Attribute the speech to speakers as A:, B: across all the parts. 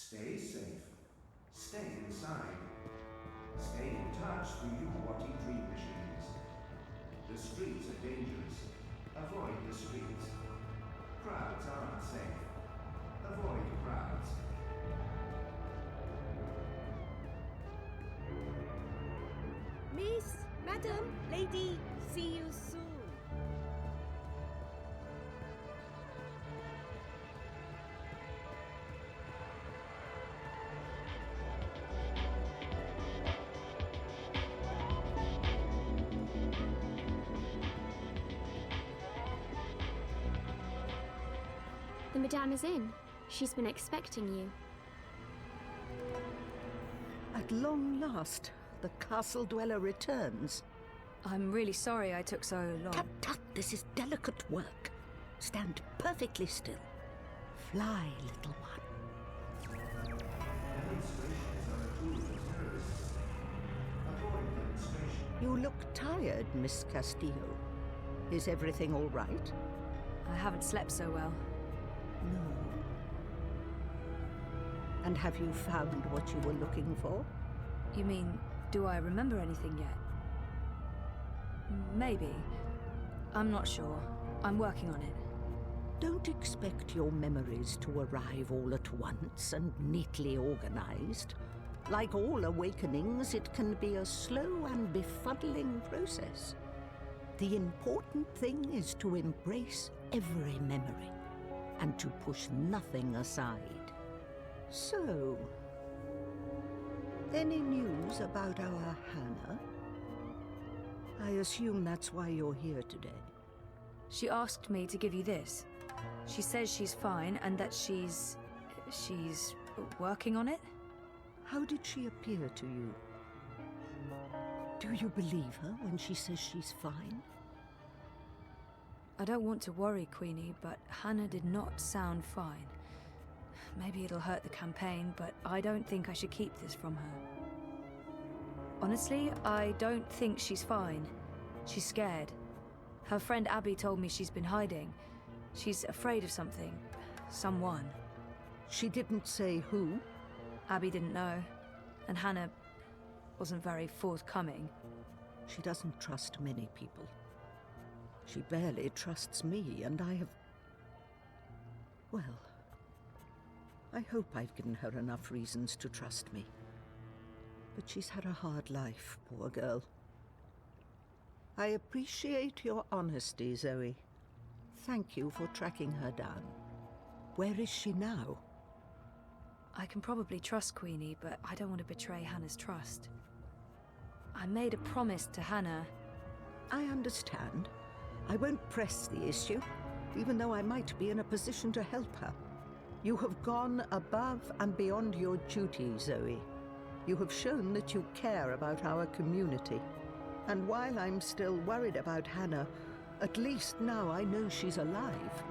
A: Stay safe. Stay inside. Stay in touch through your watching dream machines. The streets are dangerous. Avoid the streets. Crowds are unsafe. Avoid crowds.
B: Miss, madam, lady, see you soon.
C: The Madame is in. She's been expecting you.
D: At long last, the castle dweller returns.
E: I'm really sorry I took so long.
D: Tut, tut, this is delicate work. Stand perfectly still. Fly, little one.
A: Demonstrations are a tool for terrorists. Avoid demonstration.
D: You look tired, Miss Castillo. Is everything all right?
E: I haven't slept so well.
D: No. And have you found what you were looking for?
E: You mean, do I remember anything yet? Maybe. I'm not sure. I'm working on it.
D: Don't expect your memories to arrive all at once and neatly organized. Like all awakenings, it can be a slow and befuddling process. The important thing is to embrace every memory and to push nothing aside. So, any news about our Hannah? I assume that's why you're here today.
E: She asked me to give you this. She says she's fine and that she's working on it.
D: How did she appear to you? Do you believe her when she says she's fine?
E: I don't want to worry, Queenie, but Hannah did not sound fine. Maybe it'll hurt the campaign, but I don't think I should keep this from her. Honestly, I don't think she's fine. She's scared. Her friend Abby told me she's been hiding. She's afraid of something. Someone.
D: She didn't say who?
E: Abby didn't know. And Hannah wasn't very forthcoming.
D: She doesn't trust many people. She barely trusts me, and I have... Well, I hope I've given her enough reasons to trust me. But she's had a hard life, poor girl. I appreciate your honesty, Zoe. Thank you for tracking her down. Where is she now?
E: I can probably trust Queenie, but I don't want to betray Hannah's trust. I made a promise to Hannah.
D: I understand. I won't press the issue, even though I might be in a position to help her. You have gone above and beyond your duty, Zoe. You have shown that you care about our community. And while I'm still worried about Hannah, at least now I know she's alive.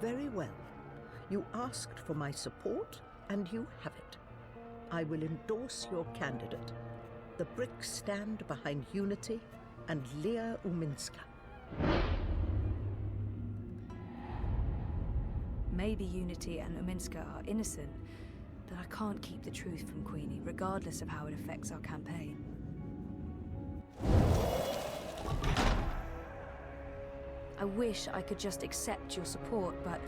D: Very well. You asked for my support, and you have it. I will endorse your candidate. The bricks stand behind Unity and Leah Uminska.
E: Maybe Unity and Uminska are innocent, but I can't keep the truth from Queenie, regardless of how it affects our campaign. I wish I could just accept your support, but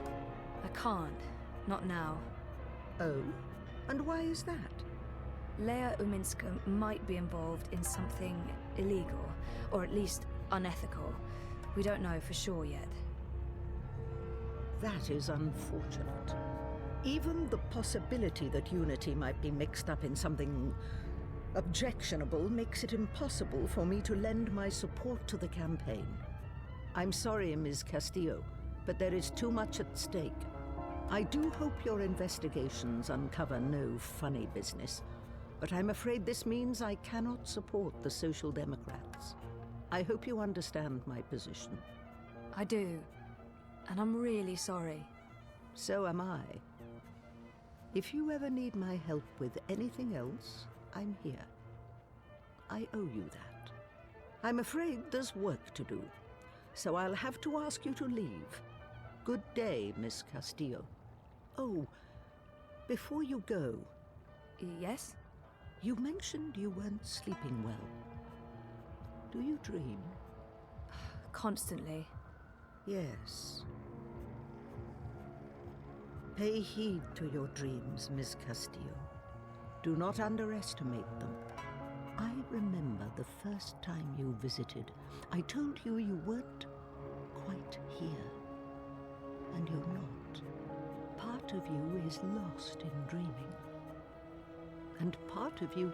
E: I can't. Not now.
D: Oh? And why is that?
E: Leah Uminska might be involved in something illegal, or at least unethical. We don't know for sure yet.
D: That is unfortunate. Even the possibility that Unity might be mixed up in something objectionable makes it impossible for me to lend my support to the campaign. I'm sorry, Ms. Castillo, but there is too much at stake. I do hope your investigations uncover no funny business, but I'm afraid this means I cannot support the Social Democrats. I hope you understand my position.
E: I do, and I'm really sorry.
D: So am I. If you ever need my help with anything else, I'm here. I owe you that. I'm afraid there's work to do, so I'll have to ask you to leave. Good day, Miss Castillo. Oh, Before you go,
E: Yes?
D: you mentioned you weren't sleeping well. Do you dream?
E: Constantly.
D: Yes. Pay heed to your dreams, Miss Castillo. Do not underestimate them. I remember the first time you visited. I told you you weren't quite here. And you're not. Part of you is lost in dreaming. And part of you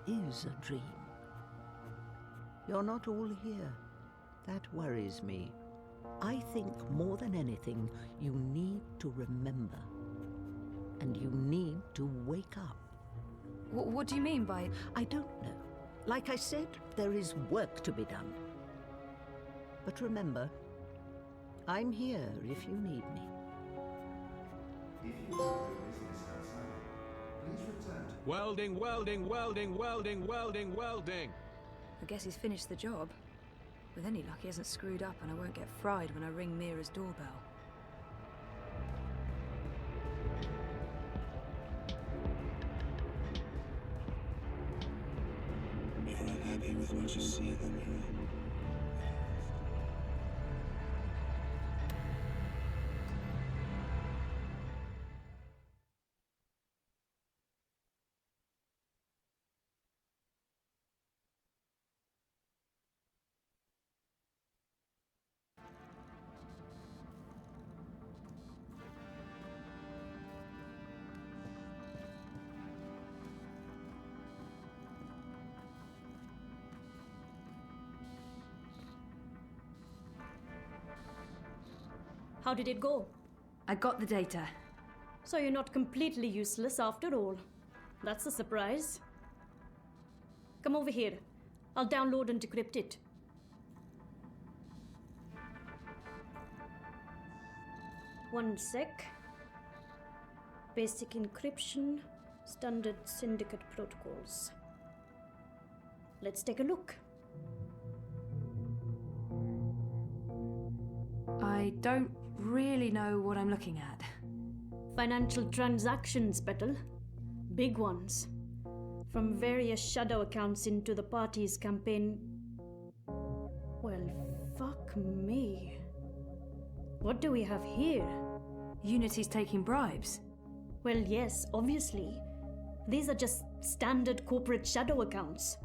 D: is a dream. You're not all here. That worries me. I think more than anything, you need to remember. And you need to wake up.
E: What do you mean by...
D: I don't know. Like I said, there is work to be done. But remember, I'm here if you need me.
A: If you have your business outside, please return to...
F: Welding, welding, welding, welding, welding, welding.
E: I guess he's finished the job. With any luck, he hasn't screwed up and I won't get fried when I ring Mira's doorbell.
G: You're unhappy with what you see in the mirror.
B: How did it go?
E: I got the data.
B: So you're not completely useless after all. That's a surprise. Come over here. I'll download and decrypt it. One sec. Basic encryption, standard syndicate protocols. Let's take a look.
E: I don't really know what I'm looking at.
B: Financial transactions, Petal. Big ones. From various shadow accounts into the party's campaign. Well, fuck me. What do we have here?
E: Unity's taking bribes.
B: Well, yes, obviously. These are just standard corporate shadow accounts.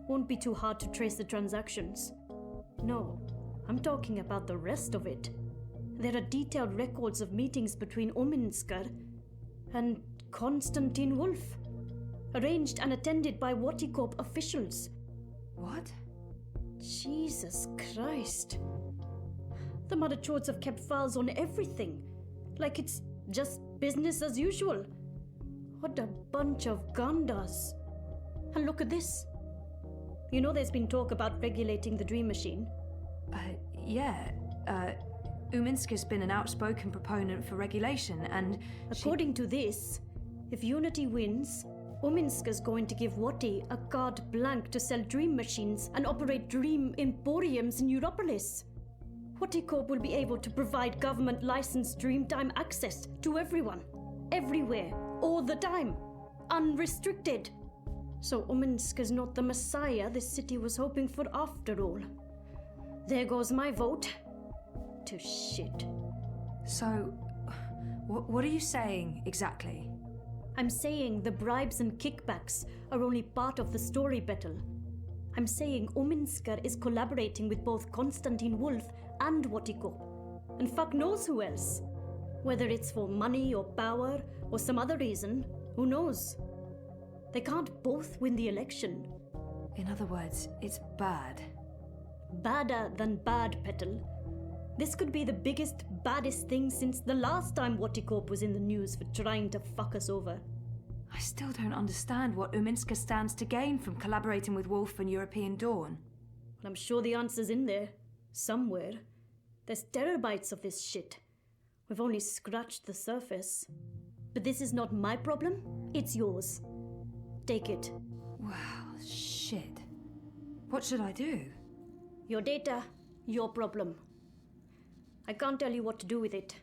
B: Won't be too hard to trace the transactions. No, I'm talking about the rest of it. There are detailed records of meetings between Uminsker and Konstantin Wolf, arranged and attended by Waticorp officials.
E: What?
B: Jesus Christ. The Mother Chords have kept files on everything, like it's just business as usual. What a bunch of gandas. And look at this. You know there's been talk about regulating the Dream Machine.
E: Yeah. Uminsker's been an outspoken proponent for regulation, and
B: according to this, if Unity wins, Uminsker's going to give Wati a carte blanche to sell dream machines and operate dream emporiums in Europolis. Waticorp will be able to provide government-licensed Dreamtime access to everyone, everywhere, all the time, unrestricted. So Uminsker's not the messiah this city was hoping for after all. There goes my vote. To shit.
E: So, what are you saying exactly?
B: I'm saying the bribes and kickbacks are only part of the story, Betel. I'm saying Uminsker is collaborating with both Konstantin Wolf and Waticorp. And fuck knows who else. Whether it's for money or power or some other reason, who knows? They can't both win the election.
E: In other words, it's bad.
B: Badder than bad, Petal. This could be the biggest, baddest thing since the last time Waticorp was in the news for trying to fuck us over.
E: I still don't understand what Uminsker stands to gain from collaborating with Wolf and European Dawn.
B: Well, I'm sure the answer's in there. Somewhere. There's terabytes of this shit. We've only scratched the surface. But this is not my problem, it's yours. Take it.
E: Wow, shit. What should I do?
B: Your data, your problem. I can't tell you what to do with it.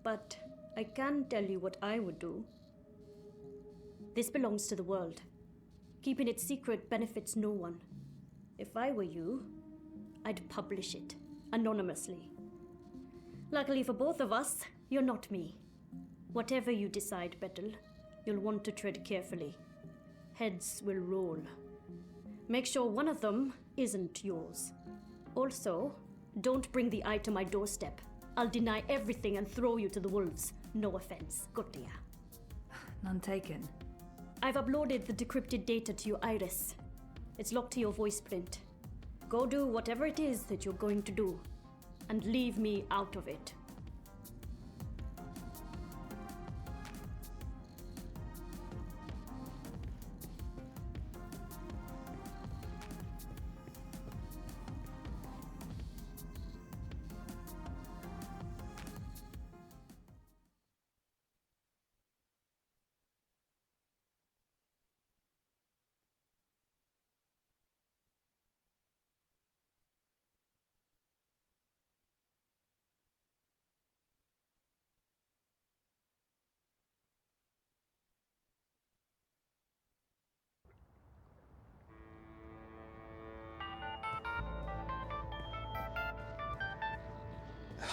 B: but I can tell you what I would do. This belongs to the world. Keeping it secret benefits no one. If I were you, I'd publish it, anonymously. Luckily for both of us, you're not me. Whatever you decide, Betel, you'll want to tread carefully. Heads will roll. Make sure one of them isn't yours. Also, don't bring the eye to my doorstep. I'll deny everything and throw you to the wolves. No offense, Gotia.
E: None taken.
B: I've uploaded the decrypted data to your iris. It's locked to your voice print. Go do whatever it is that you're going to do, and leave me out of it.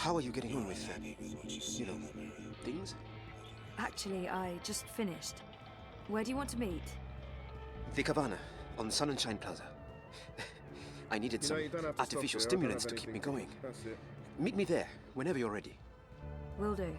H: How are you getting on with, things?
E: Actually, I just finished. Where do you want to meet?
H: The Cabana, on Sonnenschein Plaza. I needed some artificial stimulants to keep me going. Meet me there, whenever you're ready.
E: Will do.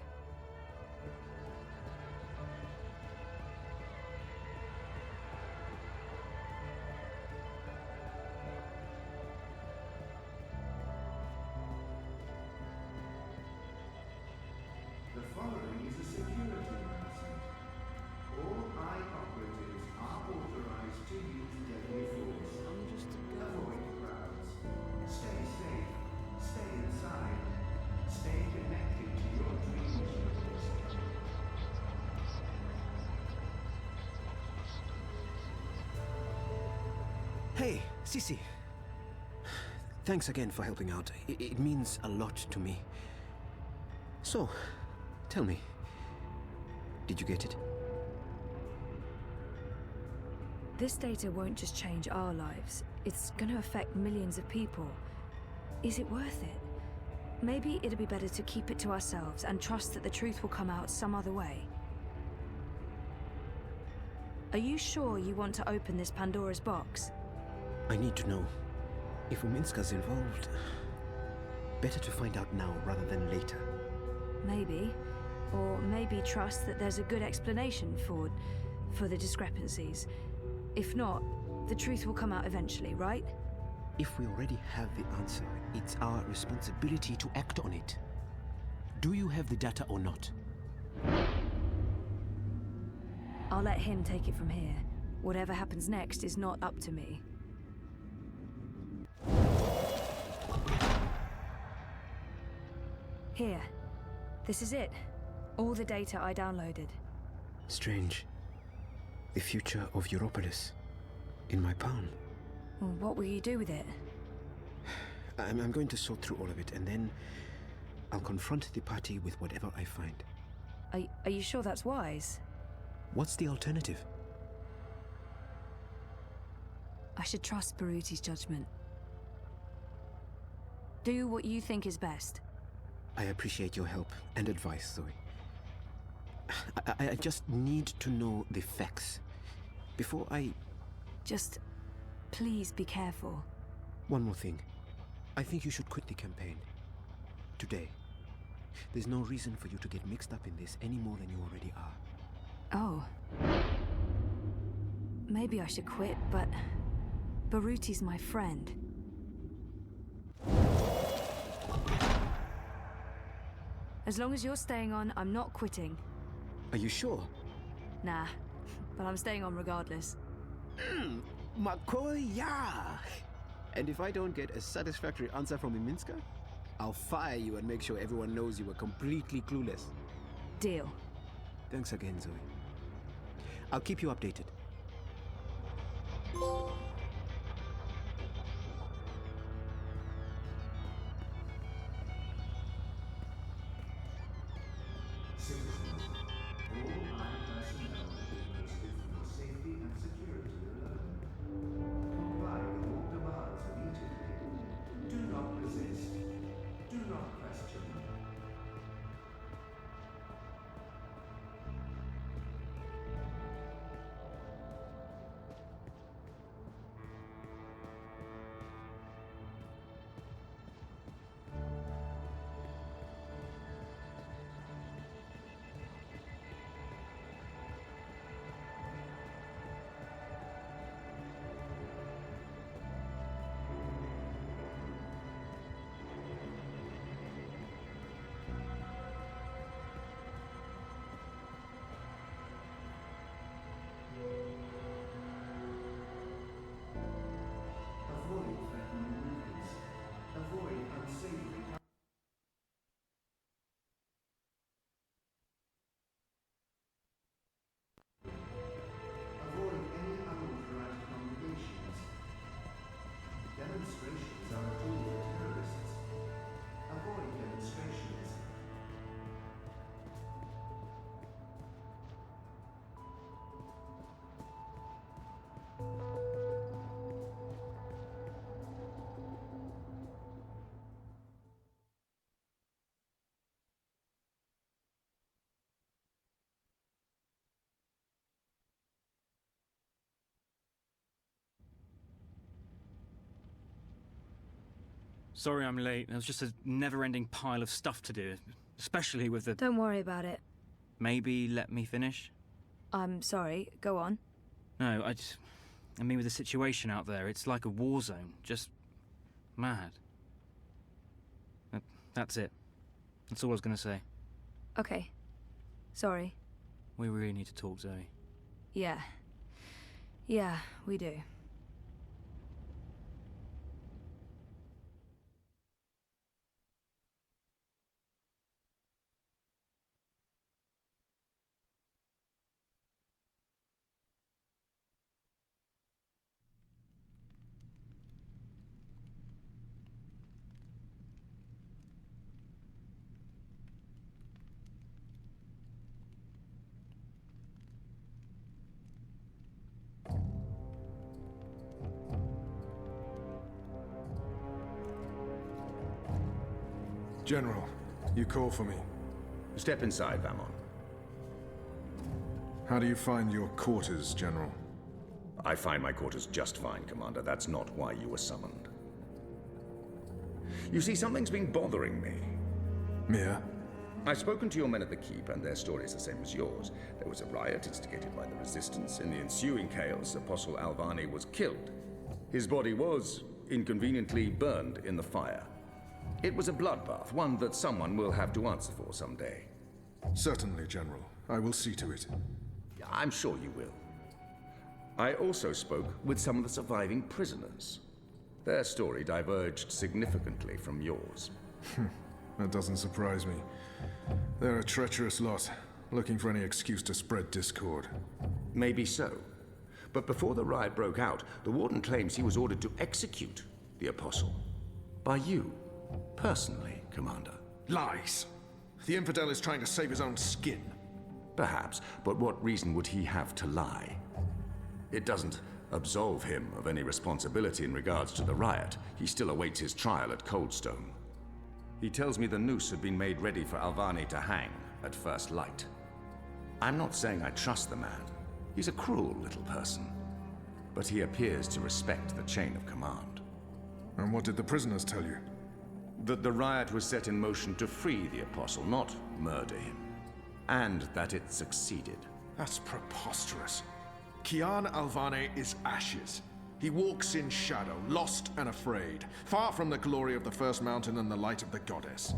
A: The following is a security announcement. All high operatives are authorized to use deadly force. Avoid crowds. Stay safe. Stay inside. Stay connected to your dream machines.
H: Hey, Sisi. Thanks again for helping out. It means a lot to me. So, tell me, did you get it?
E: This data won't just change our lives. It's gonna affect millions of people. Is it worth it? Maybe it'd be better to keep it to ourselves and trust that the truth will come out some other way. Are you sure you want to open this Pandora's box?
H: I need to know. If Uminska's involved, better to find out now rather than later.
E: Maybe. Or maybe trust that there's a good explanation for the discrepancies. If not, the truth will come out eventually, right?
H: If we already have the answer, it's our responsibility to act on it. Do you have the data or not?
E: I'll let him take it from here. Whatever happens next is not up to me. Here. This is it. All the data I downloaded.
H: Strange. The future of Europolis. In my palm.
E: Well, what will you do with it?
H: I'm going to sort through all of it, and then I'll confront the party with whatever I find.
E: Are you sure that's wise?
H: What's the alternative?
E: I should trust Baruti's judgment. Do what you think is best.
H: I appreciate your help and advice, Zoe. I just need to know the facts before I...
E: Just please be careful.
H: One more thing. I think you should quit the campaign. Today. There's no reason for you to get mixed up in this any more than you already are.
E: Oh. Maybe I should quit, but Baruti's my friend. As long as you're staying on, I'm not quitting.
H: Are you sure?
E: Nah, but I'm staying on regardless.
H: Makoya! And if I don't get a satisfactory answer from Iminska, I'll fire you and make sure everyone knows you were completely clueless.
E: Deal.
H: Thanks again, Zoe. I'll keep you updated.
I: Sorry I'm late. There was just a never-ending pile of stuff to do, especially with the...
E: Don't worry about it.
I: Maybe let me finish?
E: I'm sorry, go on.
I: No, I mean with the situation out there, it's like a war zone. Just... mad. That's it. That's all I was gonna say.
E: Okay. Sorry.
I: We really need to talk, Zoe.
E: Yeah. Yeah, we do.
J: General, you call for me.
K: Step inside, Vamon.
J: How do you find your quarters, General?
K: I find my quarters just fine, Commander. That's not why you were summoned. You see, something's been bothering me.
J: Mia?
K: I've spoken to your men at the Keep, and their story is the same as yours. There was a riot instigated by the Resistance. In the ensuing chaos, Apostle Alvani was killed. His body was, inconveniently, burned in the fire. It was a bloodbath, one that someone will have to answer for someday.
J: Certainly, General. I will see to it.
K: I'm sure you will. I also spoke with some of the surviving prisoners. Their story diverged significantly from yours.
J: That doesn't surprise me. They're a treacherous lot, looking for any excuse to spread discord.
K: Maybe so. But before the riot broke out, the Warden claims he was ordered to execute the Apostle. By you. Personally, Commander.
J: Lies! The infidel is trying to save his own skin.
K: Perhaps, but what reason would he have to lie? It doesn't absolve him of any responsibility in regards to the riot. He still awaits his trial at Coldstone. He tells me the noose had been made ready for Alvani to hang at first light. I'm not saying I trust the man. He's a cruel little person. But he appears to respect the chain of command.
J: And what did the prisoners tell you?
K: That the riot was set in motion to free the Apostle, not murder him. And that it succeeded.
J: That's preposterous. Kian Alvane is ashes. He walks in shadow, lost and afraid, far from the glory of the First Mountain and the light of the Goddess.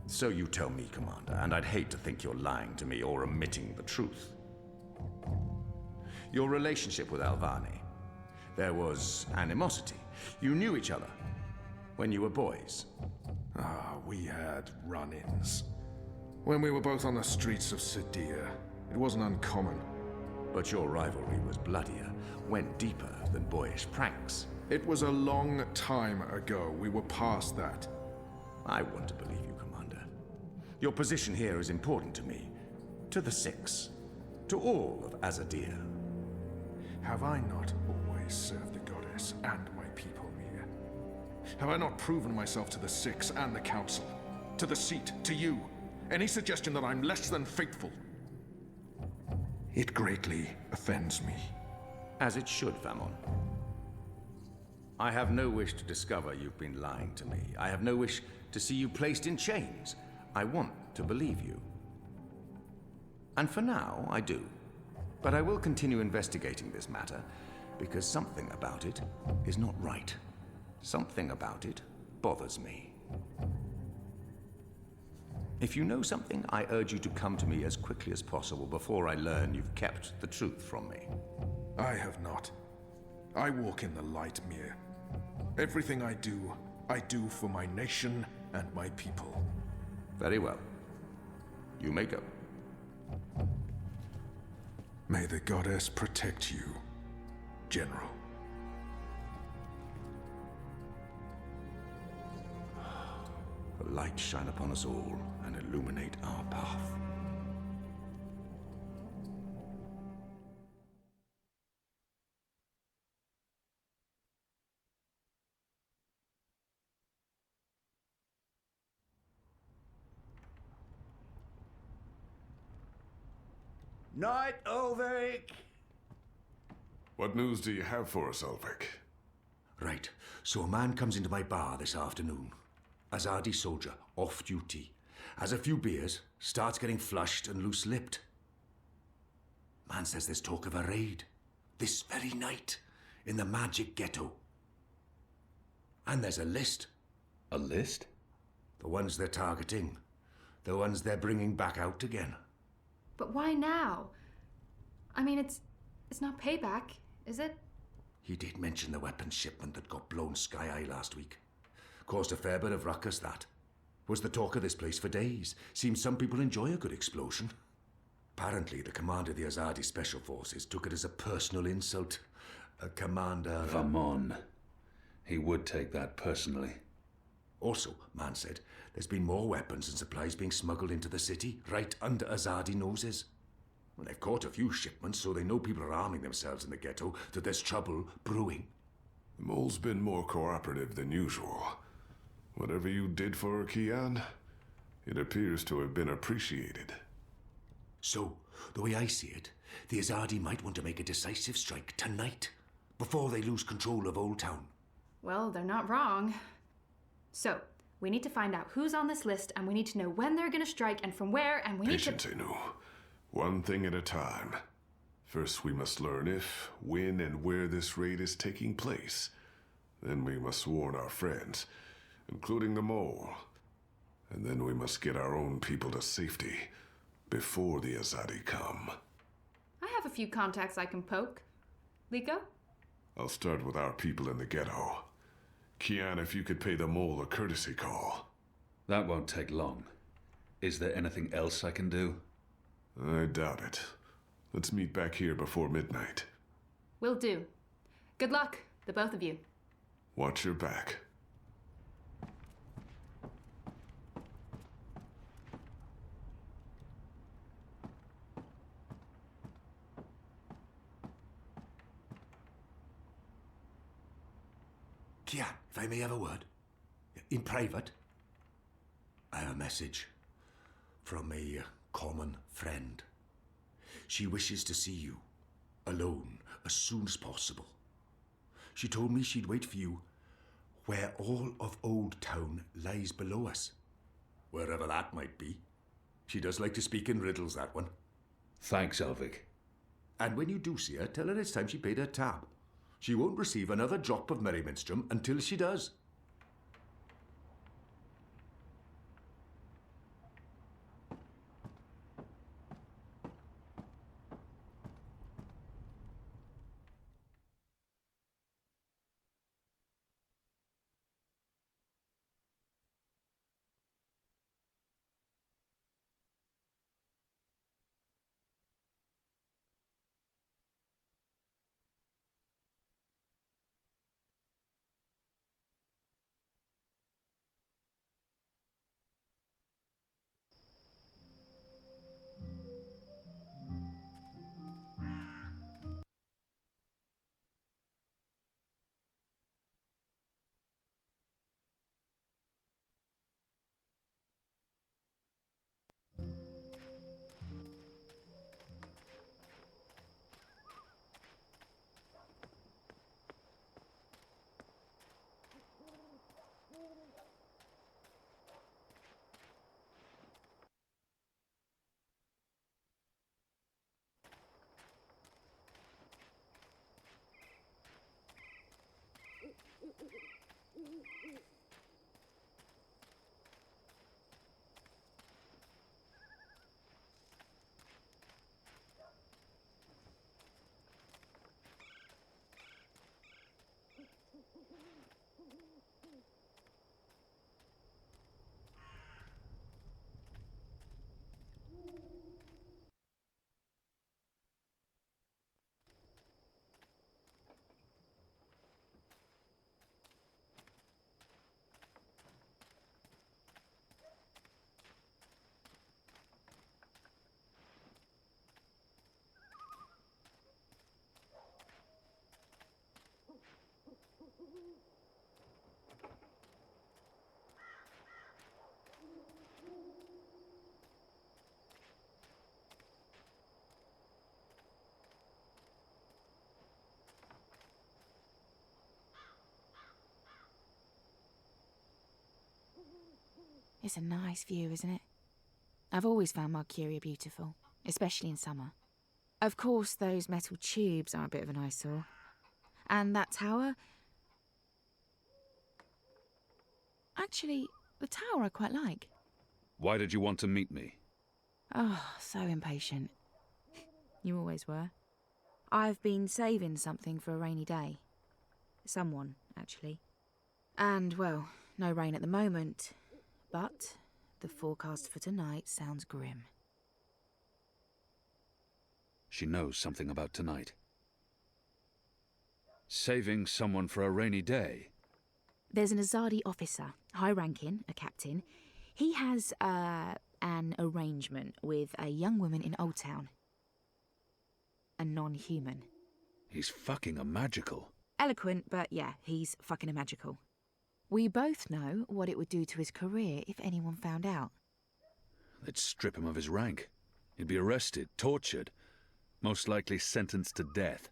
K: So you tell me, Commander, and I'd hate to think you're lying to me or omitting the truth. Your relationship with Alvani. There was animosity. You knew each other when you were boys.
J: We had run-ins. When we were both on the streets of Sadir, it wasn't uncommon.
K: But your rivalry was bloodier, went deeper than boyish pranks.
J: It was a long time ago. We were past that.
K: I want to believe you, Commander. Your position here is important to me, to the Six, to all of Azadir.
J: Have I not always served the Goddess and my people, Mia? Have I not proven myself to the Six and the Council? To the Seat, to you? Any suggestion that I'm less than faithful? It greatly offends me.
K: As it should, Famon. I have no wish to discover you've been lying to me. I have no wish to see you placed in chains. I want to believe you. And for now, I do. But I will continue investigating this matter, because something about it is not right. Something about it bothers me. If you know something, I urge you to come to me as quickly as possible before I learn you've kept the truth from me.
J: I have not. I walk in the light, Mir. Everything I do for my nation and my people.
K: Very well. You may go.
J: May the Goddess protect you, General.
K: The light shine upon us all and illuminate our path.
L: Night, Ulrich!
M: What news do you have for us, Ulrich?
K: Right, so a man comes into my bar this afternoon. Azadi soldier, off duty. Has a few beers, starts getting flushed and loose-lipped. Man says there's talk of a raid. This very night, in the Magic Ghetto. And there's a list.
M: A list?
K: The ones they're targeting. The ones they're bringing back out again.
N: But why now? I mean, it's not payback, is it?
K: He did mention the weapons shipment that got blown sky-high last week. Caused a fair bit of ruckus, that. Was the talk of this place for days. Seems some people enjoy a good explosion. Apparently, the commander of the Azadi Special Forces took it as a personal insult. A commander...
M: Vamon. He would take that personally.
K: Also, man said, there's been more weapons and supplies being smuggled into the city, right under Azadi noses. Well, they've caught a few shipments, so they know people are arming themselves in the ghetto, that there's trouble brewing.
J: The mole's been more cooperative than usual. Whatever you did for her, Kian, it appears to have been appreciated.
K: So, the way I see it, the Azadi might want to make a decisive strike tonight, before they lose control of Old Town.
N: Well, they're not wrong. So, we need to find out who's on this list, and we need to know when they're gonna strike and from where, and we need to...
J: Patience, Inu. One thing at a time. First, we must learn if, when, and where this raid is taking place. Then we must warn our friends, including the mole. And then we must get our own people to safety before the Azadi come.
N: I have a few contacts I can poke. Liko?
J: I'll start with our people in the ghetto. Kian, if you could pay the mole a courtesy call.
M: That won't take long. Is there anything else I can do?
J: I doubt it. Let's meet back here before midnight.
N: Will do. Good luck, the both of you.
J: Watch your back.
K: Kian, if I may have a word. In private. I have a message from a common friend. She wishes to see you, alone, as soon as possible. She told me she'd wait for you where all of Old Town lies below us. Wherever that might be. She does like to speak in riddles, that one.
M: Thanks, Elvig.
K: And when you do see her, tell her it's time she paid her tab. She won't receive another drop of Merryminstrom until she does.
O: It's a nice view, isn't it? I've always found Marcuria beautiful, especially in summer. Of course, those metal tubes are a bit of an eyesore. And that tower... Actually, the tower I quite like.
M: Why did you want to meet me?
O: Oh, so impatient. You always were. I've been saving something for a rainy day. Someone, actually. And, well, no rain at the moment, but the forecast for tonight sounds grim.
M: She knows something about tonight. Saving someone for a rainy day?
O: There's an Azadi officer, high-ranking, a captain. He has, an arrangement with a young woman in Old Town. A non-human.
M: He's fucking a magical.
O: Eloquent, but yeah, he's fucking a magical. We both know what it would do to his career if anyone found out.
M: They'd strip him of his rank. He'd be arrested, tortured, most likely sentenced to death.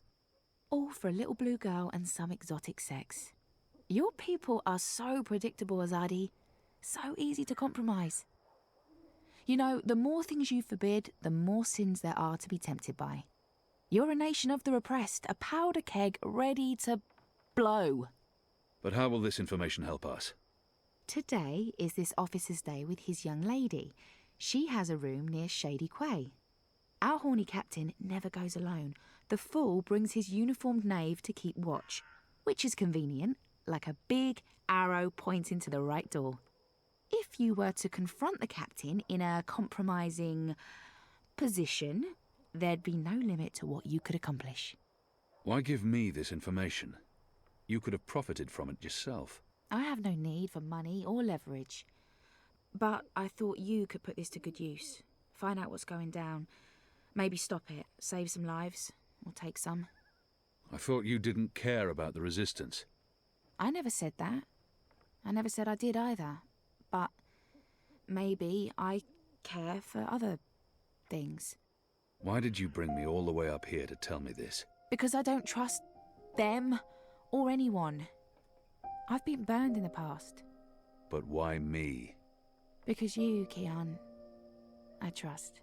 O: All for a little blue girl and some exotic sex. Your people are so predictable, Azadi. So easy to compromise. You know, the more things you forbid, the more sins there are to be tempted by. You're a nation of the repressed, a powder keg ready to blow.
M: But how will this information help us?
O: Today is this officer's day with his young lady. She has a room near Shady Quay. Our horny captain never goes alone. The fool brings his uniformed knave to keep watch, which is convenient, like a big arrow pointing to the right door. If you were to confront the captain in a compromising position, there'd be no limit to what you could accomplish.
M: Why give me this information? You could have profited from it yourself.
O: I have no need for money or leverage. But I thought you could put this to good use. Find out what's going down. Maybe stop it, save some lives, or take some.
M: I thought you didn't care about the resistance.
O: I never said that. I never said I did either. But maybe I care for other things.
M: Why did you bring me all the way up here to tell me this?
O: Because I don't trust them or anyone. I've been burned in the past.
M: But why me?
O: Because you, Kian, I trust.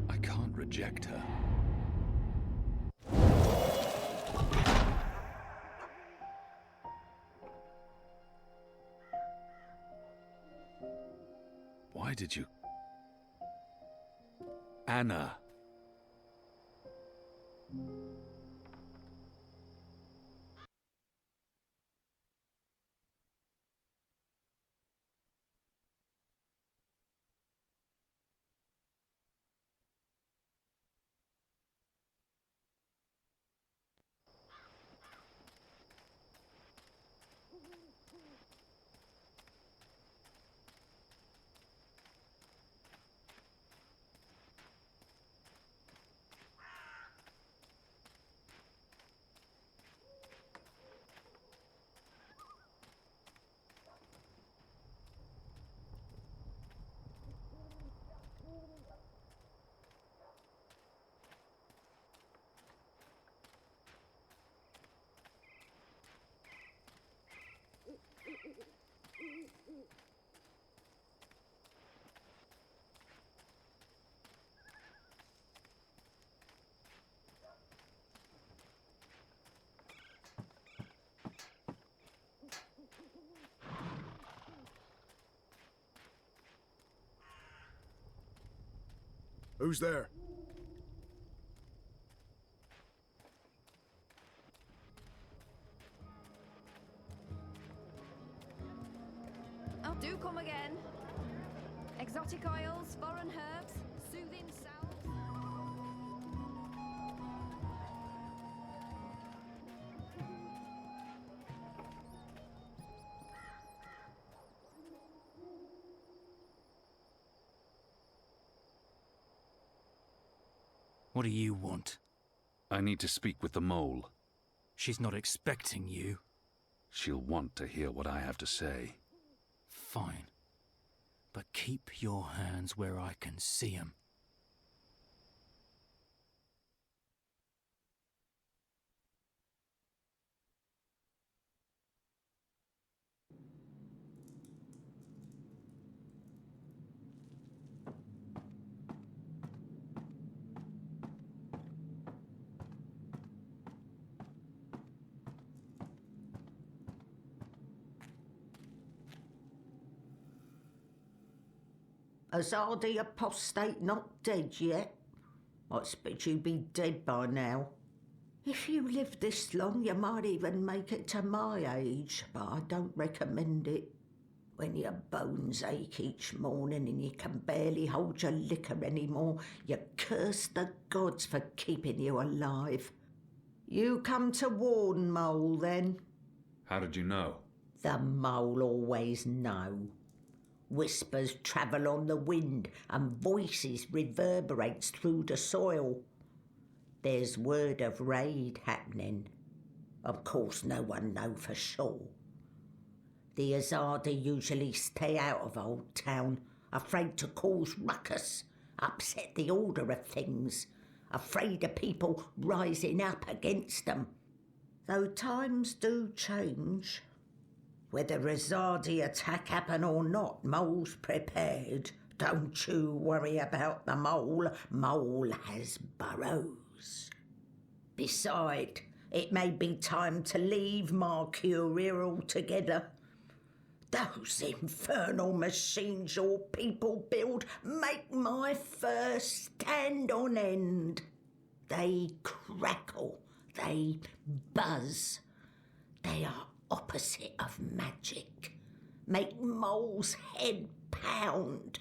M: I can't reject her. Why did you... Anna.
J: Who's there?
P: Oh, do come again. Exotic oils, foreign herbs, soothing salves.
I: What do you want?
M: I need to speak with the mole.
I: She's not expecting you.
M: She'll want to hear what I have to say.
I: Fine. But keep your hands where I can see 'em.
D: Azadi apostate not dead yet? I expect you'd be dead by now. If you live this long, you might even make it to my age, but I don't recommend it. When your bones ache each morning and you can barely hold your liquor anymore, you curse the gods for keeping you alive. You come to warn Mole, then?
M: How did you know?
D: The Mole always know. Whispers travel on the wind and voices reverberates through the soil. There's word of raid happening. Of course, no one know for sure. The Azadi usually stay out of Old Town, afraid to cause ruckus, upset the order of things, afraid of people rising up against them. Though times do change. Whether Azadi attack happen or not, Mole's prepared. Don't you worry about the Mole. Mole has burrows. Besides, it may be time to leave Mercuria altogether. Those infernal machines your people build make my fur stand on end. They crackle, they buzz. They are opposite of magic. Make Mole's head pound.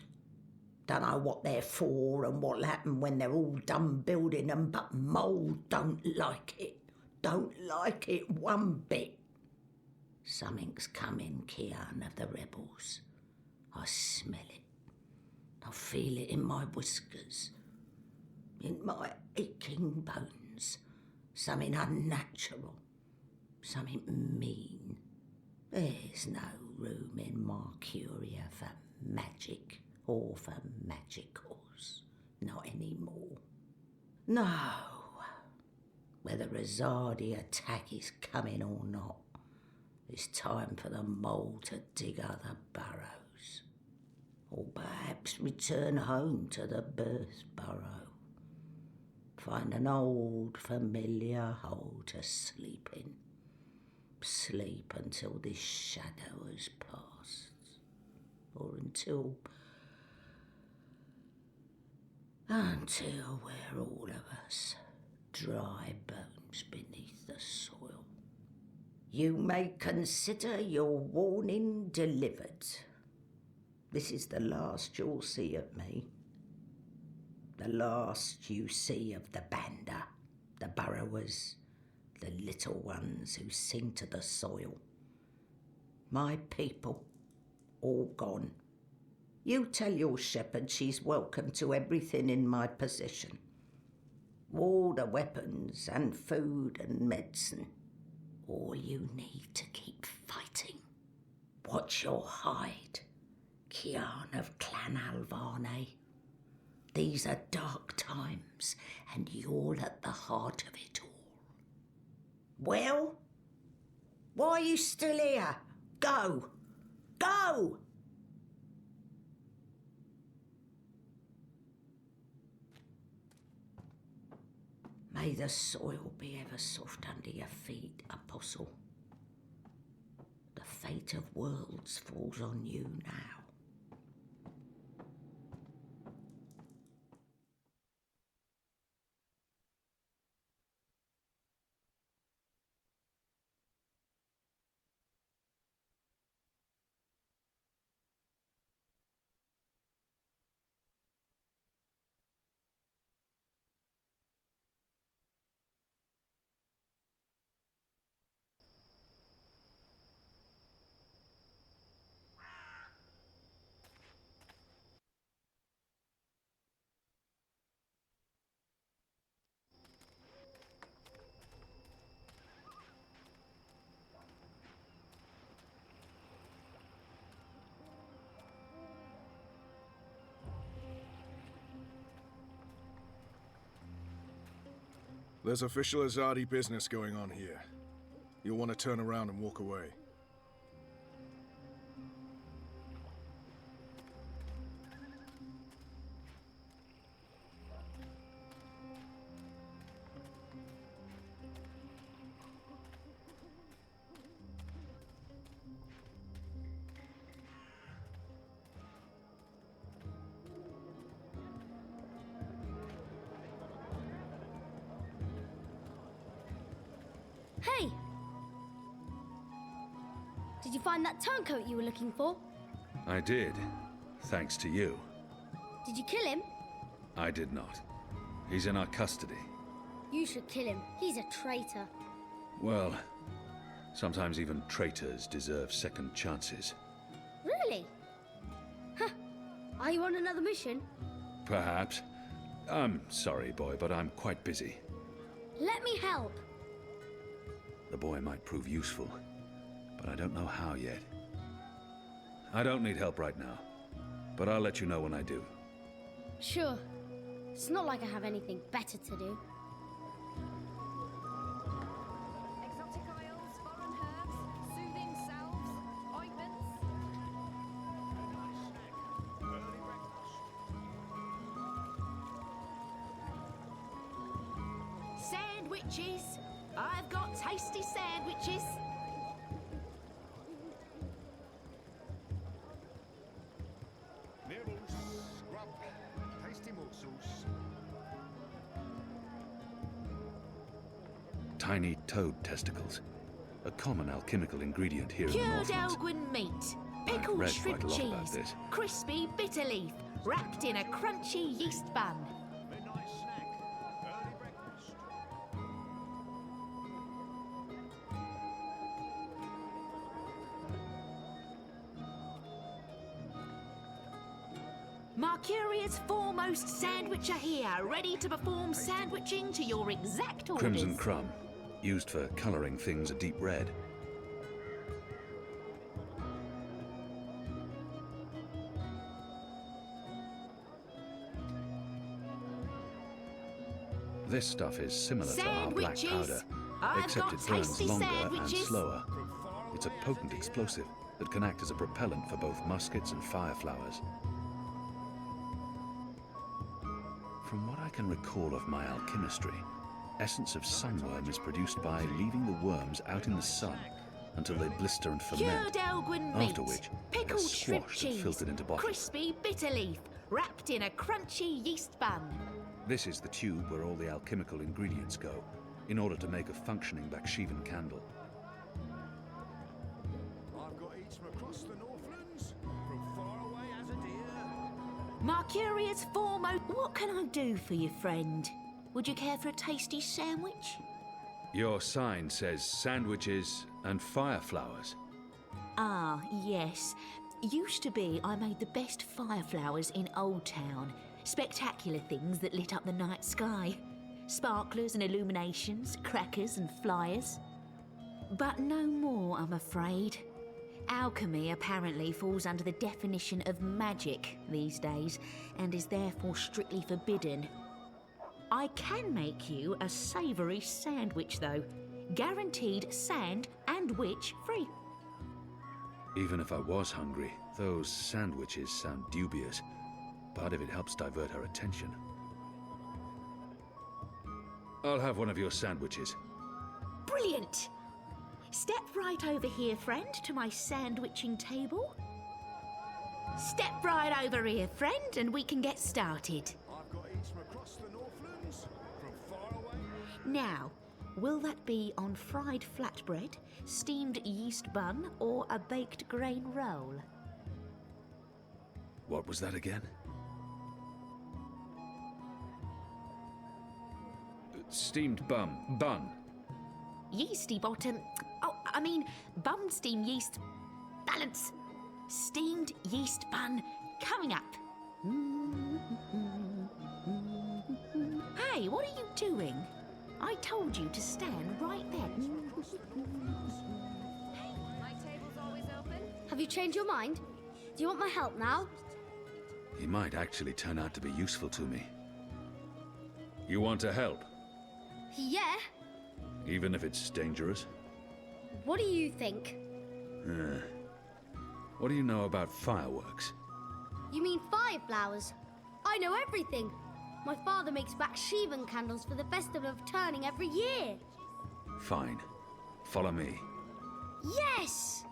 D: Don't know what they're for and what'll happen when they're all done building them, but Mole don't like it. Don't like it one bit. Something's coming, Kian of the rebels. I smell it. I feel it in my whiskers, in my aching bones. Something unnatural, something mean. There's no room in Mercuria for magic or for magicals. Not anymore. No. Whether Azadi attack is coming or not, it's time for the Mole to dig other burrows. Or perhaps return home to the birth burrow. Find an old familiar hole to sleep in. Sleep until this shadow has passed. Or until we're all of us dry bones beneath the soil. You may consider your warning delivered. This is the last you'll see of me. The last you see of the Banda, the burrowers, the little ones who sing to the soil. My people, all gone. You tell your shepherd she's welcome to everything in my possession. All the weapons and food and medicine. All you need to keep fighting. Watch your hide, Kian of Clan Alvane. These are dark times, and you're at the heart of it all. Well? Why are you still here? Go! Go! May the soil be ever soft under your feet, Apostle. The fate of worlds falls on you now.
J: There's official Azadi business going on here. You'll want to turn around and walk away.
Q: Hey! Did you find that turncoat you were looking for?
M: I did, thanks to you.
Q: Did you kill him?
M: I did not. He's in our custody.
Q: You should kill him. He's a traitor.
M: Well, sometimes even traitors deserve second chances.
Q: Really? Huh. Are you on another mission?
M: Perhaps. I'm sorry, boy, but I'm quite busy.
Q: Let me help.
M: The boy might prove useful, but I don't know how yet. I don't need help right now, but I'll let you know when I do.
Q: Sure. It's not like I have anything better to do.
P: Exotic oils, foreign herbs, soothing salves, ointments.
O: Sandwiches! I've got tasty sandwiches!
M: Tiny toad testicles. A common alchemical ingredient here in the
O: Cured
M: Northlands.
O: Elgin meat,
M: I've
O: pickled
M: read
O: shrimp
M: quite a lot about
O: cheese,
M: this.
O: crispy bitter leaf, wrapped in a crunchy yeast bun. Mercuria's foremost sandwicher here, ready to perform sandwiching to your exact orders.
M: Crimson crumb, used for colouring things a deep red. This stuff is similar to our black powder, except it burns longer and slower. It's a potent explosive that can act as a propellant for both muskets and fireflowers. From what I can recall of my alchemistry, essence of sunworm is produced by leaving the worms out in the sun until they blister and ferment,
O: Cured Elgin meat,
M: after which they are
O: pickled shrimp
M: squashed and
O: cheese,
M: filtered into bottles.
O: crispy bitter leaf, wrapped in a crunchy yeast bun.
M: This is the tube where all the alchemical ingredients go, in order to make a functioning Bakshivan candle.
R: I've got eats from across the Northlands, from far away as a deer.
O: Mercuria's foremost. What can I do for you, friend? Would you care for a tasty sandwich?
M: Your sign says sandwiches and fireflowers.
O: Ah, yes. Used to be I made the best fireflowers in Old Town. Spectacular things that lit up the night sky. Sparklers and illuminations, crackers and flyers. But no more, I'm afraid. Alchemy apparently falls under the definition of magic these days, and is therefore strictly forbidden. I can make you a savoury sandwich, though. Guaranteed sand and witch free.
M: Even if I was hungry, those sandwiches sound dubious. But if it helps divert her attention... I'll have one of your sandwiches.
O: Brilliant! Step right over here, friend, to my sandwiching table. Step right over here, friend, and we can get started.
R: I've got eats from across the Northlands, from far away.
O: Now, will that be on fried flatbread, steamed yeast bun, or a baked grain roll?
M: What was that again? Steamed bun.
O: Yeasty bottom. Oh, I mean, bun steam yeast. Balance. Steamed yeast bun coming up. Hey, what are you doing? I told you to stand right there.
P: My table's always open.
Q: Have you changed your mind? Do you want my help now?
M: He might actually turn out to be useful to me. You want to help?
Q: Yeah.
M: Even if it's dangerous?
Q: What do you think?
M: What do you know about fireworks?
Q: You mean fireflowers? I know everything. My father makes Bakshivan candles for the Festival of Turning every year.
M: Fine. Follow me.
Q: Yes!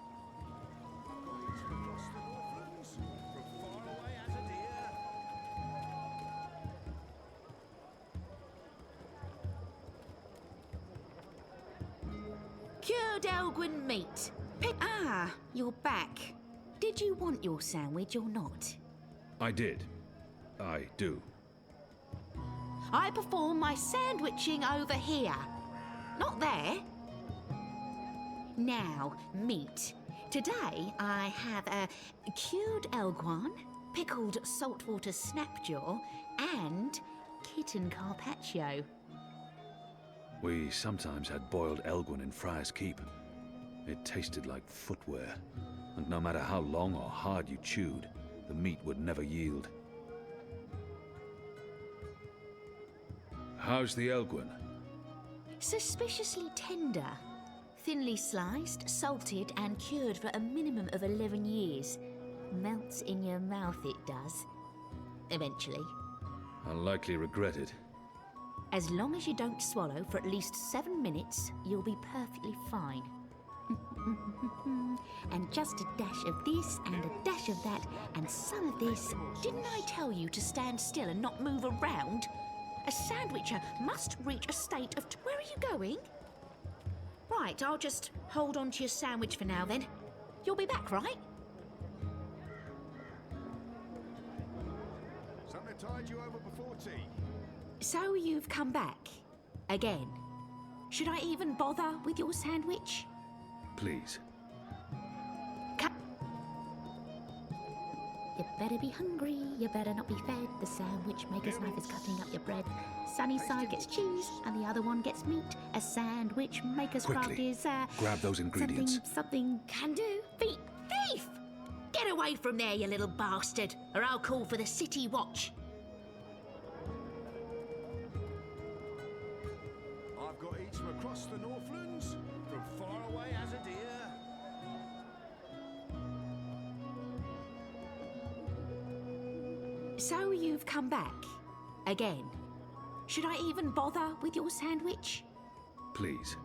O: Good Elgwyn meat. Ah, you're back. Did you want your sandwich or not?
M: I did. I do.
O: I perform my sandwiching over here. Not there. Now, meat. Today I have a cured elguan, pickled saltwater snapjaw, and kitten carpaccio.
M: We sometimes had boiled elguin in Friar's Keep. It tasted like footwear, and no matter how long or hard you chewed, the meat would never yield. How's the elguin?
O: Suspiciously tender. Thinly sliced, salted, and cured for a minimum of 11 years. Melts in your mouth, it does. Eventually.
M: I'll likely regret it.
O: As long as you don't swallow for at least 7 minutes, you'll be perfectly fine. And just a dash of this and a dash of that and some of this. Didn't I tell you to stand still and not move around? A sandwicher must reach a state of... Where are you going? Right, I'll just hold on to your sandwich for now then. You'll be back, right?
R: Something tied you over before tea.
O: So you've come back. Again. Should I even bother with your sandwich?
M: Please.
O: You better be hungry, you better not be fed. The sandwich maker's knife is cutting up your bread. Sunny side gets cheese, and the other one gets meat. A sandwich maker's craft
M: Quickly,
O: is,
M: grab those ingredients.
O: Something can do. Thief! Get away from there, you little bastard, or I'll call for the city watch.
R: I've got eats from across the Northlands, from far away as a deer.
O: So you've come back. Again. Should I even bother with your sandwich?
M: Please.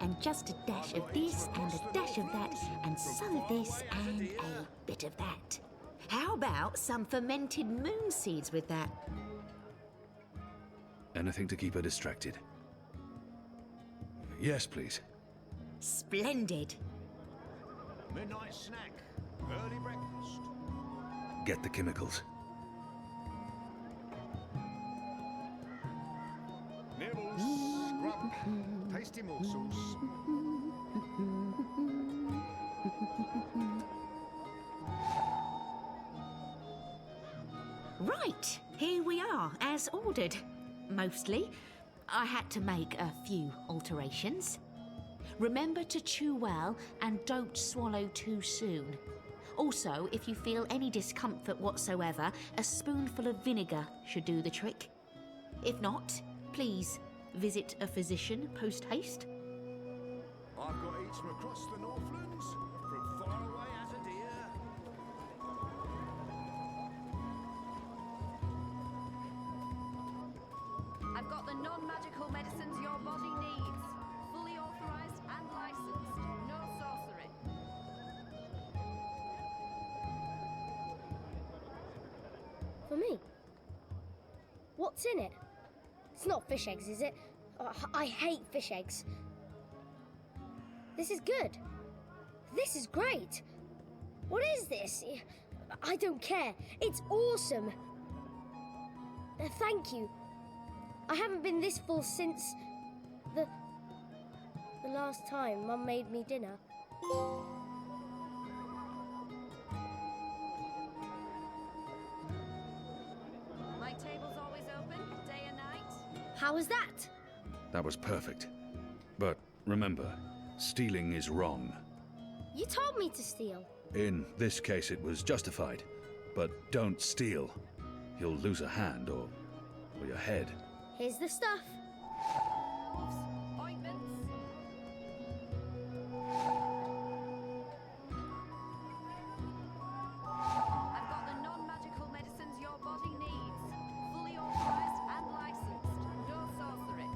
O: And just a dash of this and a dash of that and some of this and a bit of that. How about some fermented moon seeds with that?
M: Anything to keep her distracted. Yes, please.
O: Splendid.
R: Midnight snack, early breakfast.
M: Get the chemicals.
R: Nibbles, scrump, tasty morsels.
O: Right, here we are, as ordered. Mostly. I had to make a few alterations. Remember to chew well and don't swallow too soon. Also, if you feel any discomfort whatsoever, a spoonful of vinegar should do the trick. If not, please visit a physician post-haste.
R: I've got eats from across the Northlands, from far away as a deer.
P: I've got the non-magical medicines your body needs. Fully authorized and licensed. No sorcery.
Q: For me? What's in it? It's not fish eggs, is it? I hate fish eggs. This is good. This is great. What is this? I don't care. It's awesome. Thank you. I haven't been this full since the last time Mum made me dinner.
P: My table's always open, day and night.
Q: How was that?
M: That was perfect. But remember, stealing is wrong.
Q: You told me to steal.
M: In this case, it was justified. But don't steal. You'll lose a hand or your head.
Q: Here's the stuff.
P: Ointments. I've got the non-magical medicines your body needs. Fully authorized and licensed. No sorcery.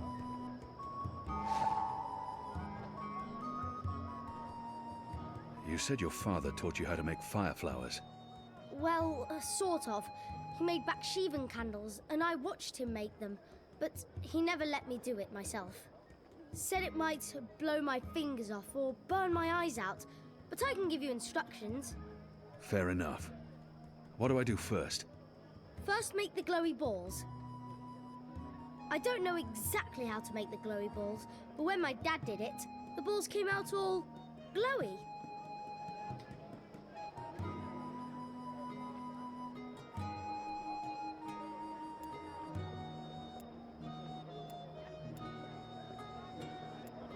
M: You said your father taught you how to make fire flowers.
Q: Well, sort of. He made Bakshivan candles, and I watched him make them, but he never let me do it myself. Said it might blow my fingers off or burn my eyes out, but I can give you instructions.
M: Fair enough. What do I do first?
Q: First, make the glowy balls. I don't know exactly how to make the glowy balls, but when my dad did it, the balls came out all glowy.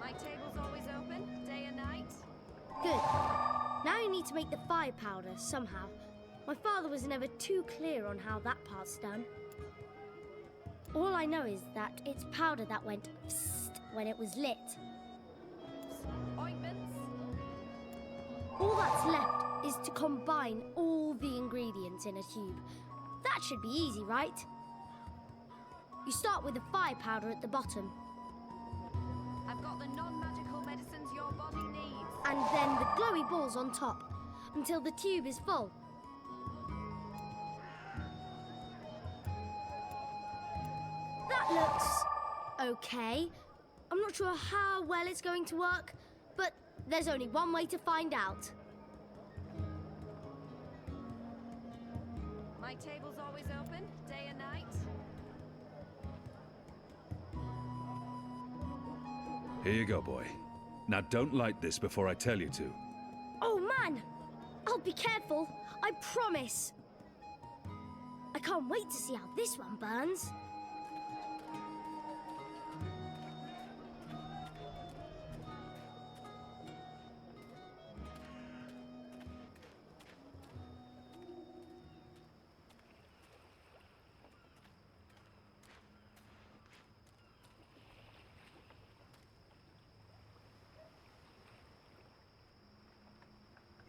P: My table's always open, day and night.
Q: Good. Now you need to make the fire powder somehow. My father was never too clear on how that part's done. All I know is that it's powder that went psst when it was lit.
P: Ointments.
Q: All that's left is to combine all the ingredients in a tube. That should be easy, right? You start with the fire powder at the bottom.
P: I've got the non-magical medicines your body needs.
Q: And then the glowy balls on top, until the tube is full. That looks okay. I'm not sure how well it's going to work, but there's only one way to find out.
P: My table's always open, day and night.
M: Here you go, boy. Now don't light this before I tell you to.
Q: Oh man! I'll be careful, I promise. I can't wait to see how this one burns.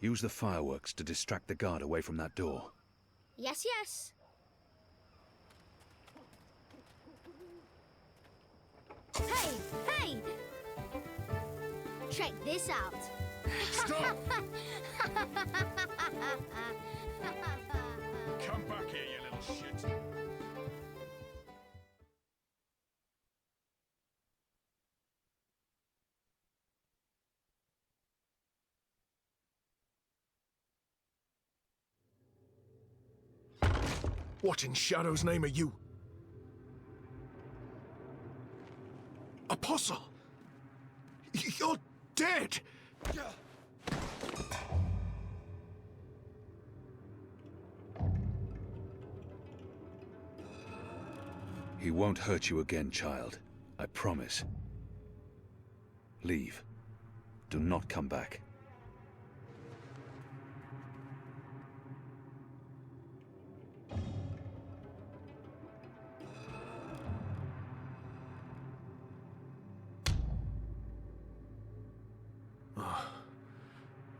M: Use the fireworks to distract the guard away from that door.
Q: Yes, yes. Hey, hey! Check this out.
J: Stop! Come back here, you little shit. What in Shadow's name are you? Apostle! You're dead!
M: He won't hurt you again, child. I promise. Leave. Do not come back.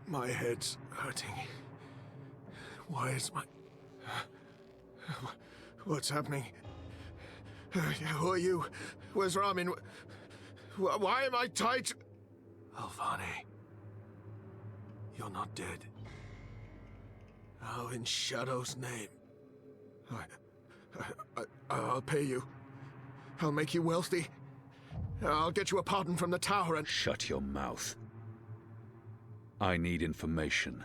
J: My head's hurting. Why is my... What's happening? Who are you? Where's Ramin? Why am I tied? Alvane. You're not dead. How in Shadow's name? I'll pay you. I'll make you wealthy. I'll get you a pardon from the tower and...
M: Shut your mouth. I need information.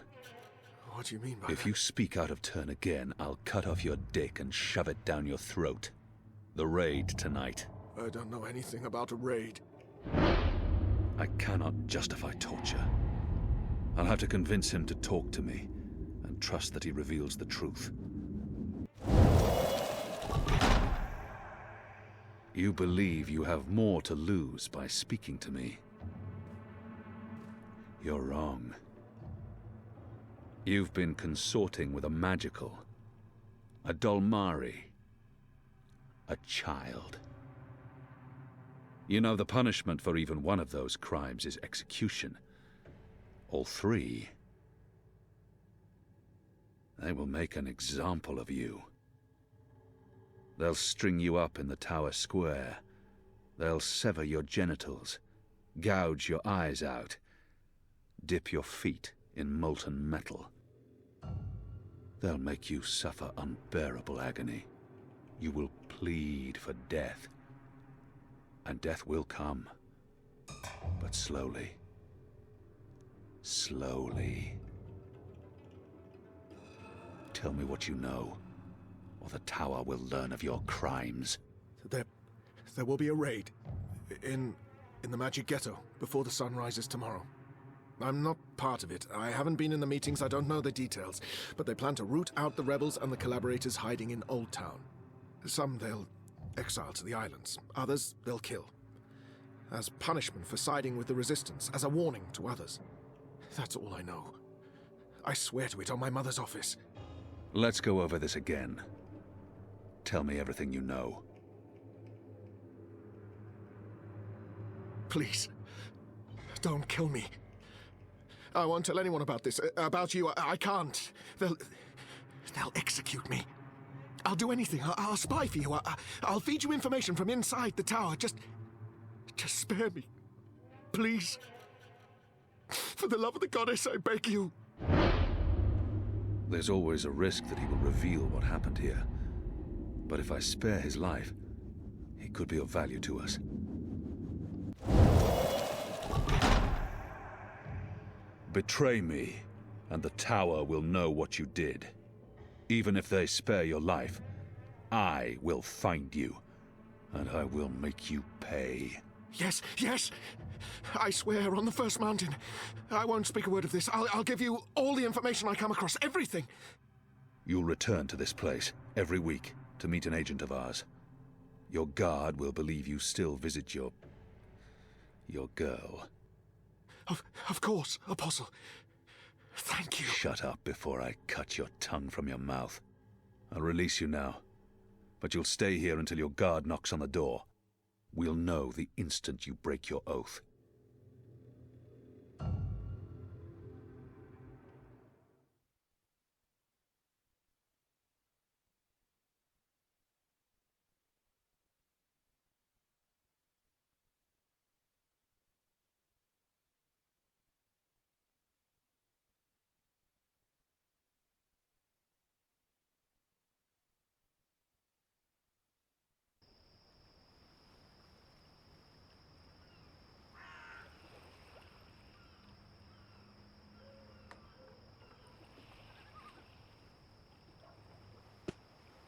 J: What do you mean by
M: If
J: that?
M: you speak out of turn again, I'll cut off your dick and shove it down your throat. The raid tonight.
J: I don't know anything about a raid.
M: I cannot justify torture. I'll have to convince him to talk to me, and trust that he reveals the truth. You believe you have more to lose by speaking to me. You're wrong. You've been consorting with a magical, a Dolmari, a child. You know the punishment for even one of those crimes is execution. All three, they will make an example of you. They'll string you up in the tower square. They'll sever your genitals, gouge your eyes out, dip your feet in molten metal. They'll make you suffer unbearable agony. You will plead for death. And death will come. But slowly. Slowly. Tell me what you know, or the tower will learn of your crimes.
J: There will be a raid. In the Magic Ghetto, before the sun rises tomorrow. I'm not part of it. I haven't been in the meetings, I don't know the details. But they plan to root out the rebels and the collaborators hiding in Old Town. Some they'll exile to the islands. Others they'll kill. As punishment for siding with the Resistance, as a warning to others. That's all I know. I swear to it on my mother's office.
M: Let's go over this again. Tell me everything you know.
J: Please, don't kill me. I won't tell anyone about this. About you, I can't. They'll execute me. I'll do anything. I'll spy for you. I'll feed you information from inside the tower. Just spare me. Please. For the love of the goddess, I beg you.
M: There's always a risk that he will reveal what happened here. But if I spare his life, he could be of value to us. Betray me, and the tower will know what you did. Even if they spare your life, I will find you, and I will make you pay.
J: Yes, yes! I swear on the first mountain. I won't speak a word of this. I'll give you all the information I come across, everything!
M: You'll return to this place every week to meet an agent of ours. Your guard will believe you still visit your girl.
J: Of course, Apostle. Thank you.
M: Shut up before I cut your tongue from your mouth. I'll release you now, but you'll stay here until your guard knocks on the door. We'll know the instant you break your oath.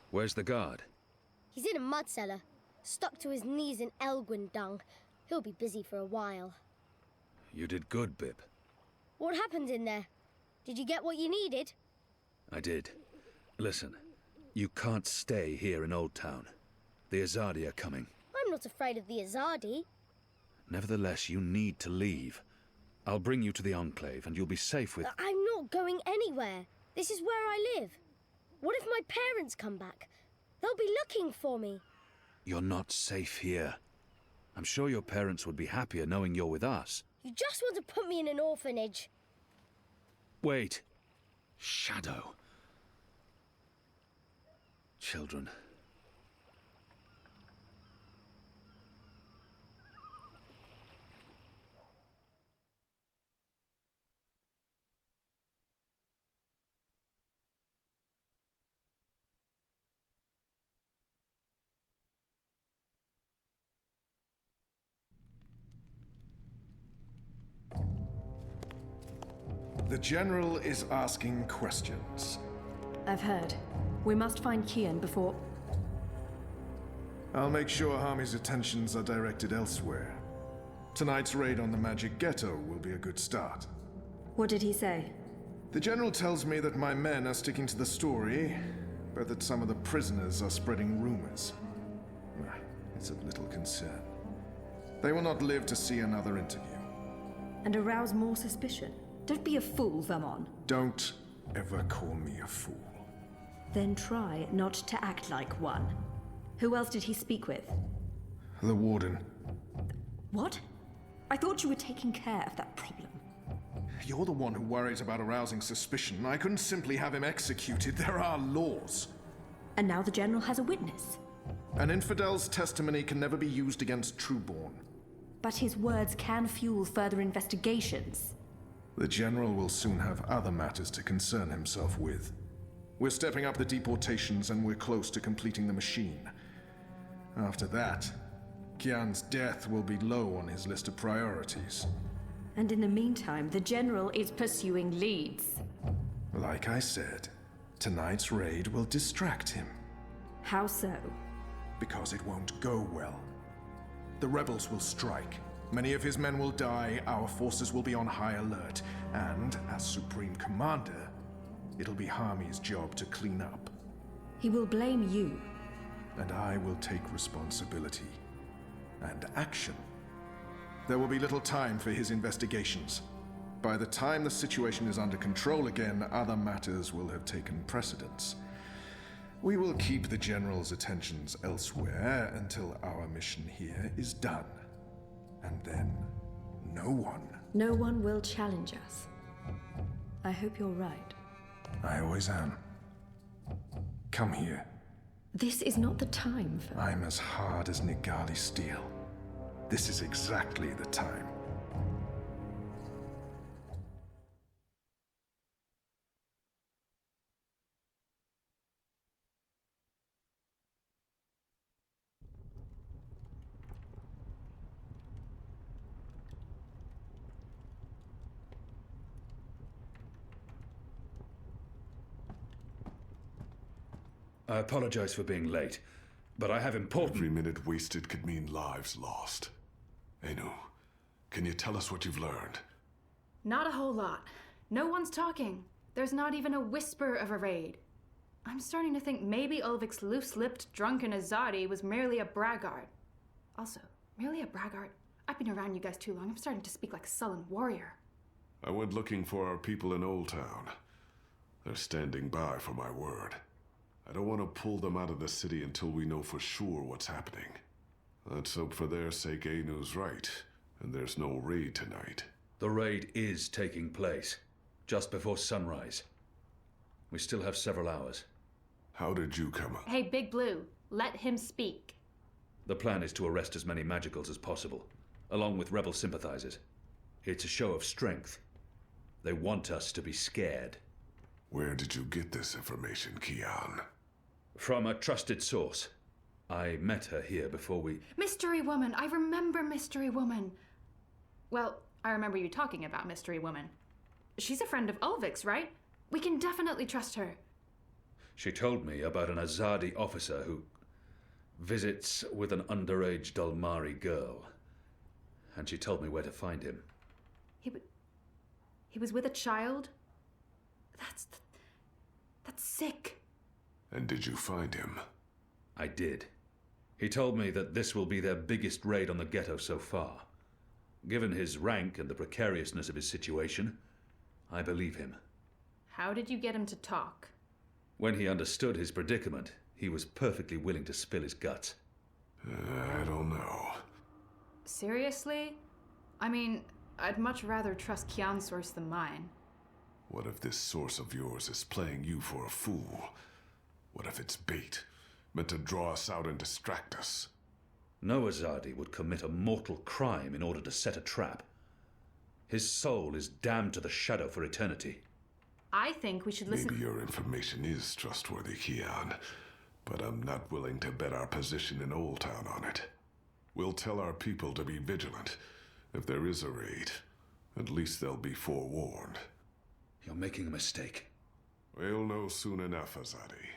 M: Where's the guard?
Q: He's in a mud cellar, stuck to his knees in Elgwyn dung. He'll be busy for a while.
M: You did good, Bib.
Q: What happened in there? Did you get what you needed?
M: I did. Listen, you can't stay here in Old Town. The Azadi are coming.
Q: I'm not afraid of the Azadi.
M: Nevertheless, you need to leave. I'll bring you to the Enclave, and you'll be safe with...
Q: I'm not going anywhere. This is where I live. What if my parents come back? They'll be looking for me.
M: You're not safe here. I'm sure your parents would be happier knowing you're with us.
Q: You just want to put me in an orphanage.
M: Wait. Shadow. Children.
J: The General is asking questions.
N: I've heard. We must find Kian before...
J: I'll make sure Harmy's attentions are directed elsewhere. Tonight's raid on the Magic Ghetto will be a good start.
N: What did he say?
J: The General tells me that my men are sticking to the story, but that some of the prisoners are spreading rumors. It's of little concern. They will not live to see another interview.
N: And arouse more suspicion? Don't be a fool, Vermon.
J: Don't ever call me a fool.
N: Then try not to act like one. Who else did he speak with?
J: The Warden.
N: What? I thought you were taking care of that problem.
J: You're the one who worries about arousing suspicion. I couldn't simply have him executed. There are laws.
N: And now the General has a witness.
J: An infidel's testimony can never be used against Trueborn.
N: But his words can fuel further investigations.
J: The General will soon have other matters to concern himself with. We're stepping up the deportations and we're close to completing the machine. After that, Kian's death will be low on his list of priorities.
S: And in the meantime, the General is pursuing leads.
J: Like I said, tonight's raid will distract him.
S: How so?
J: Because it won't go well. The rebels will strike. Many of his men will die, our forces will be on high alert, and, as Supreme Commander, it'll be Harmy's job to clean up.
S: He will blame you.
J: And I will take responsibility. And action. There will be little time for his investigations. By the time the situation is under control again, other matters will have taken precedence. We will keep the General's attentions elsewhere until our mission here is done. And then, no one
S: will challenge us. I hope you're right.
J: I always am. Come here.
S: This is not the time for...
J: I'm as hard as Nigali steel. This is exactly the time.
M: I apologize for being late, but I have important...
R: Every minute wasted could mean lives lost. Anu, can you tell us what you've learned?
N: Not a whole lot. No one's talking. There's not even a whisper of a raid. I'm starting to think maybe Ulvik's loose-lipped, drunken Azadi was merely a braggart. Also, merely a braggart? I've been around you guys too long. I'm starting to speak like a sullen warrior.
R: I went looking for our people in Old Town. They're standing by for my word. I don't want to pull them out of the city until we know for sure what's happening. Let's hope for their sake Anu's right, and there's no raid tonight.
M: The raid is taking place, just before sunrise. We still have several hours.
R: How did you come up?
N: Hey, Big Blue, let him speak.
M: The plan is to arrest as many magicals as possible, along with rebel sympathizers. It's a show of strength. They want us to be scared.
R: Where did you get this information, Kian?
M: From a trusted source. I met her here before we...
N: Mystery Woman! I remember Mystery Woman! Well, I remember you talking about Mystery Woman. She's a friend of Ulvik's, right? We can definitely trust her.
M: She told me about an Azadi officer who visits with an underage Dalmari girl. And she told me where to find him.
N: He was with a child? That's sick.
R: And did you find him?
M: I did. He told me that this will be their biggest raid on the ghetto so far. Given his rank and the precariousness of his situation, I believe him.
N: How did you get him to talk?
M: When he understood his predicament, he was perfectly willing to spill his guts.
R: I don't know.
N: Seriously? I mean, I'd much rather trust Kian's source than mine.
R: What if this source of yours is playing you for a fool? What if it's bait, meant to draw us out and distract us?
M: No Azadi would commit a mortal crime in order to set a trap. His soul is damned to the shadow for eternity.
N: I think we should listen...
R: Maybe your information is trustworthy, Kian, but I'm not willing to bet our position in Old Town on it. We'll tell our people to be vigilant. If there is a raid, at least they'll be forewarned.
M: You're making a mistake.
R: We'll know soon enough, Azadi.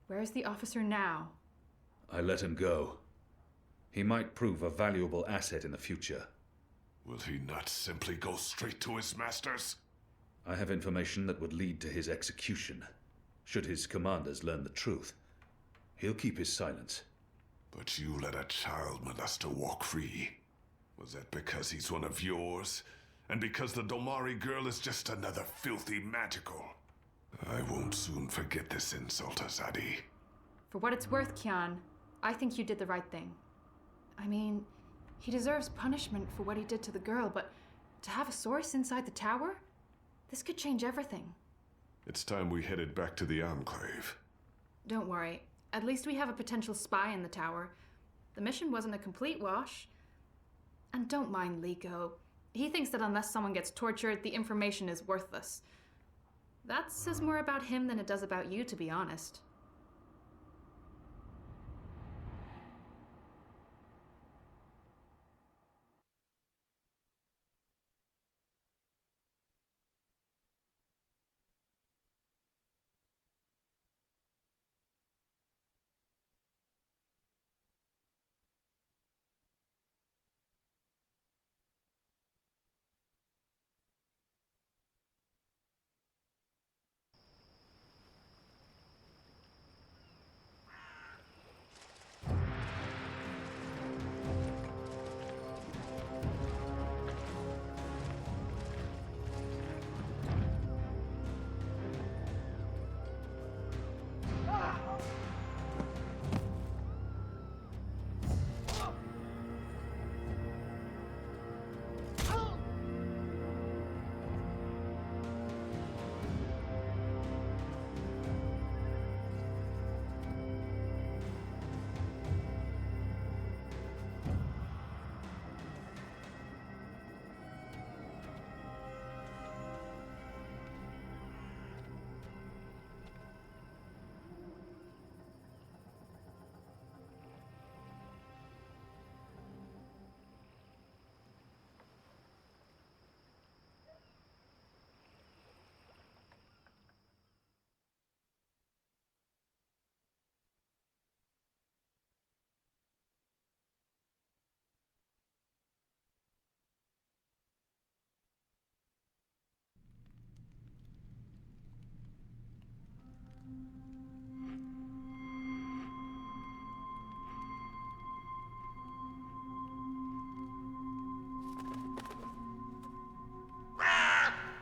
N: Where's the officer now?
M: I let him go. He might prove a valuable asset in the future.
R: Will he not simply go straight to his masters?
M: I have information that would lead to his execution. Should his commanders learn the truth, he'll keep his silence.
R: But you let a child molester walk free. Was that because he's one of yours? And because the Dalmari girl is just another filthy magical? I won't soon forget this insult, Azadi.
N: For what it's worth, Kian, I think you did the right thing. I mean, he deserves punishment for what he did to the girl, but to have a source inside the tower? This could change everything.
R: It's time we headed back to the Enclave.
N: Don't worry. At least we have a potential spy in the tower. The mission wasn't a complete wash. And don't mind Liko. He thinks that unless someone gets tortured, the information is worthless. That says more about him than it does about you, to be honest.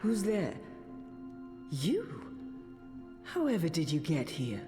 T: Who's there? You? However did you get here?